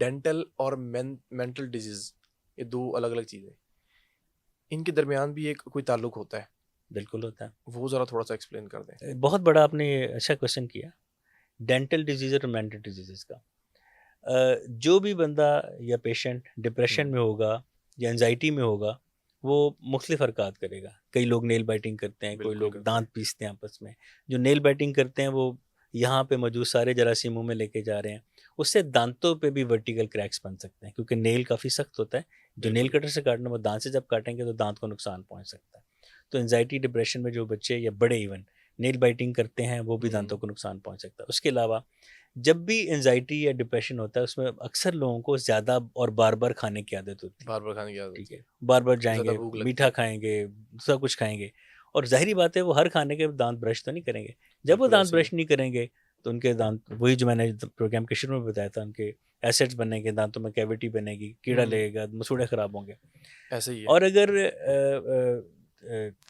Dental और mental disease, ये दो अलग अलग चीज़ें, इनके दरमियान भी एक कोई ताल्लुक होता है, बिल्कुल होता है। वो ज़रा थोड़ा सा एक्सप्लेन कर दें। बहुत बड़ा आपने अच्छा क्वेश्चन किया, डेंटल डिजीज़ और मेंटल डिजीज़ेज़ का। जो भी बंदा या पेशेंट डिप्रेशन हम्म, में होगा या एंजाइटी में होगा, वो मुख्तलिफ हरकत करेगा। कई लोग नेल बाइटिंग करते हैं, कोई बिल्कुल लोग करते दांत हैं। पीसते हैं आपस में। जो नेल बाइटिंग करते हैं वो यहाँ पे मौजूद सारे जरासीम मुंह में लेके जा रहे हैं। उससे दांतों पे भी वर्टिकल क्रैक्स बन सकते हैं, क्योंकि नेल काफ़ी सख्त होता है। जो नेल बिल्कुल। कटर से काटना, वो दांत से जब काटेंगे तो दांत को नुकसान पहुंच सकता है। तो एंजाइटी डिप्रेशन में जो बच्चे या बड़े इवन नेल बाइटिंग करते हैं, वो भी दांतों हम्म, को नुकसान पहुंच सकता है। उसके अलावा जब भी एंजाइटी या डिप्रेशन होता है, उसमें अक्सर लोगों को ज़्यादा और बार-बार खाने की आदत होती है, बार बार खाने की आदत ठीक होती है? है, बार-बार ज़्यादा जाएँगे, भूख लगती मीठा है। खाएँगे, दूसरा कुछ खाएँगे और ज़ाहिर-सी बात है वो हर खाने के दाँत ब्रश तो नहीं करेंगे। जब वो बिल्कुल दाँत ऐसे ही है। ब्रश नहीं करेंगे, तो उनके दाँत वही जो मैंने प्रोग्राम के शुरू में बताया था, उनके एसिड्स बनेंगे, दाँतों में कैविटी बनेगी, कीड़ा हम्म, लगेगा, मसूड़े खराब होंगे। ऐसे ही है। और अगर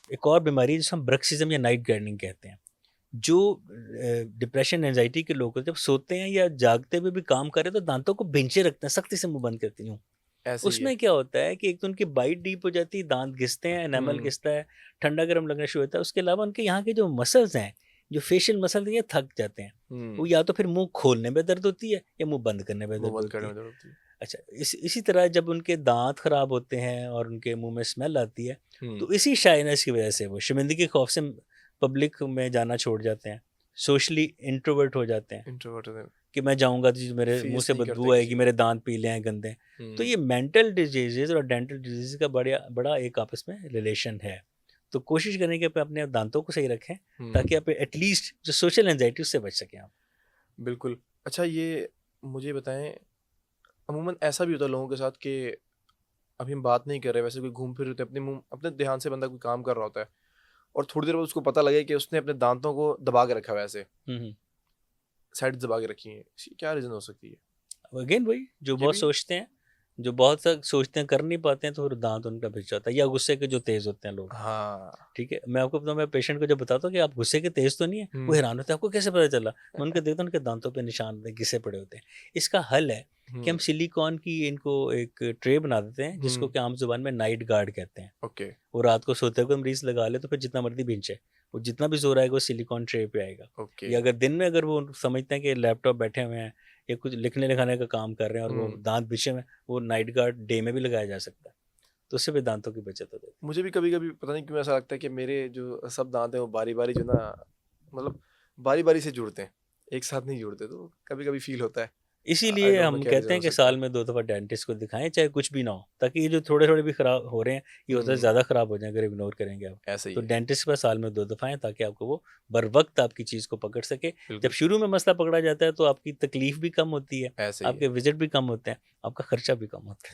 एक और बीमारी है जिसे हम ब्रक्सिज़म या नाइट गार्डनिंग कहते हैं। जो डिप्रेशन, एंग्ज़ायटी के लोग जब सोते हैं या जागते हुए भी काम कर रहे हैं, तो दाँतों को भींचे रखते हैं, सख्ती से मुँह बंद करते यूँ। ऐसे ही है। उसमें क्या होता है कि एक तो उनकी बाइट डीप हो जाती है, दाँत घिसते हैं, एनामल हम्म, घिसता है, ठंडा-गरम लगना शुरू होता है। उसके अलावा उनके यहाँ के जो मसल्स हैं, जो फेशियल मसल्स हैं, ये थक जाते हैं। वो हम्म, या तो फिर मुँह खोलने में दर्द होती है या मुँह बंद करने में मुंह दर्द बंद होती करने है। में जरूरत होती है। अच्छा, इसी तरह जब उनके दाँत खराब होते हैं और उनके मुँह में स्मेल आती है, हम्म, तो इसी शाइनेस की वजह से वो शर्मिंदगी के खौफ से पब्लिक में जाना छोड़ जाते हैं। सोशली इंट्रोवर्ट हो जाते हैं इंट्रोवर्ट, कि मैं जाऊँगा तो जी मेरे मुँह फेस से नहीं बदबू करते आएगी, किसी को। मेरे दाँत पीले हैं, गंदे हैं। तो हम्म, ये मेंटल डिजीज़ेज़ और डेंटल डिजीज़ का बड़ा बड़ा एक आपस में रिलेशन है। तो कोशिश करें कि आप अपने दाँतों को सही रखें, ताकि हम्म, आप एटलीस्ट जो सोशल एंग्ज़ायटी उससे बच सकें आप। बिल्कुल। अच्छा, ये मुझे बताएं, अमूमन ऐसा भी होता है लोगों के साथ कि अभी हम बात नहीं कर रहे, वैसे कोई घूम फिर रहे होते हैं, अपने मुंह अपने ध्यान से बंदा कोई काम कर रहा होता है, और थोड़ी देर बाद उसको पता लगे कि उसने अपने दांतों को दबा के रखा हुआ है, ऐसे हुँ, हुँ। साइड दबा के रखी है। इसकी क्या रीज़न हो सकती है? अगेन वही, जो ये बहुत भी। सोचते हैं, जो बहुत सा सोचते हैं, कर नहीं पाते हैं, तो फिर दाँत उनका भिज जाता है, या गुस्से के जो तेज़ होते हैं लोग, हाँ। ठीक है? मैं आपको बताऊँ, मैं पेशेंट को जब बताता हूँ कि आप गुस्से के तेज़ तो नहीं है, वो हम्म, हैरान होता है, आपको कैसे पता चला? मैं उनको देखता हूँ, उनके दाँतों पे निशान घिसे पड़े होते हैं। इसका हल है कि हम हम्म, सिलिकॉन की इनको एक ट्रे बना देते हैं, जिसको हम्म, कि आम ज़ुबान में नाइट गार्ड कहते हैं। ओके, वो रात को सोते हुए मरीज़ लगा ले, तो फिर जितना मर्ज़ी भींचे, वो जितना भी ज़ोर आएगा वो सिलिकॉन ट्रे पे आएगा। ओके। या अगर दिन में अगर वो समझते हैं कि लैपटॉप बैठे हुए हैं या कुछ लिखने-लिखाने का काम कर रहे हैं और वो हम्म, दाँत बिछे हुए हैं, वो नाइट गार्ड डे में भी लगाया जा सकता है। तो उससे भी दाँतों की बचत हो जाती है। मुझे भी कभी कभी पता नहीं क्यों ऐसा लगता है कि मेरे जो सब दांत हैं वो बारी बारी जो ना, मतलब बारी बारी से जुड़ते हैं, एक साथ नहीं जुड़ते, तो कभी कभी फील होता है। आई इसीलिए डोंट नो हम क्या रीज़न कहते हो हैं कि सकता साल है। में 2 दफ़ा डेंटिस्ट को दिखाएँ, चाहे कुछ भी ना हो, ताकि ये जो थोड़े-थोड़े भी खराब हो रहे हैं, ये होता है हम्म, ज़्यादा खराब हो जाएँ अगर इग्नोर करेंगे आप। ऐसे ही तो है। डेंटिस्ट के पास साल में 2 दफ़ा आएँ, ताकि आपको वो बर-वक़्त आपकी चीज़ को पकड़ सके। जब बिल्कुल शुरू में मसला पकड़ा जाता है, तो आपकी तकलीफ़ भी कम होती है, ऐसे ही है। आपके विज़िट भी कम होते हैं, आपका खर्चा भी कम होता है।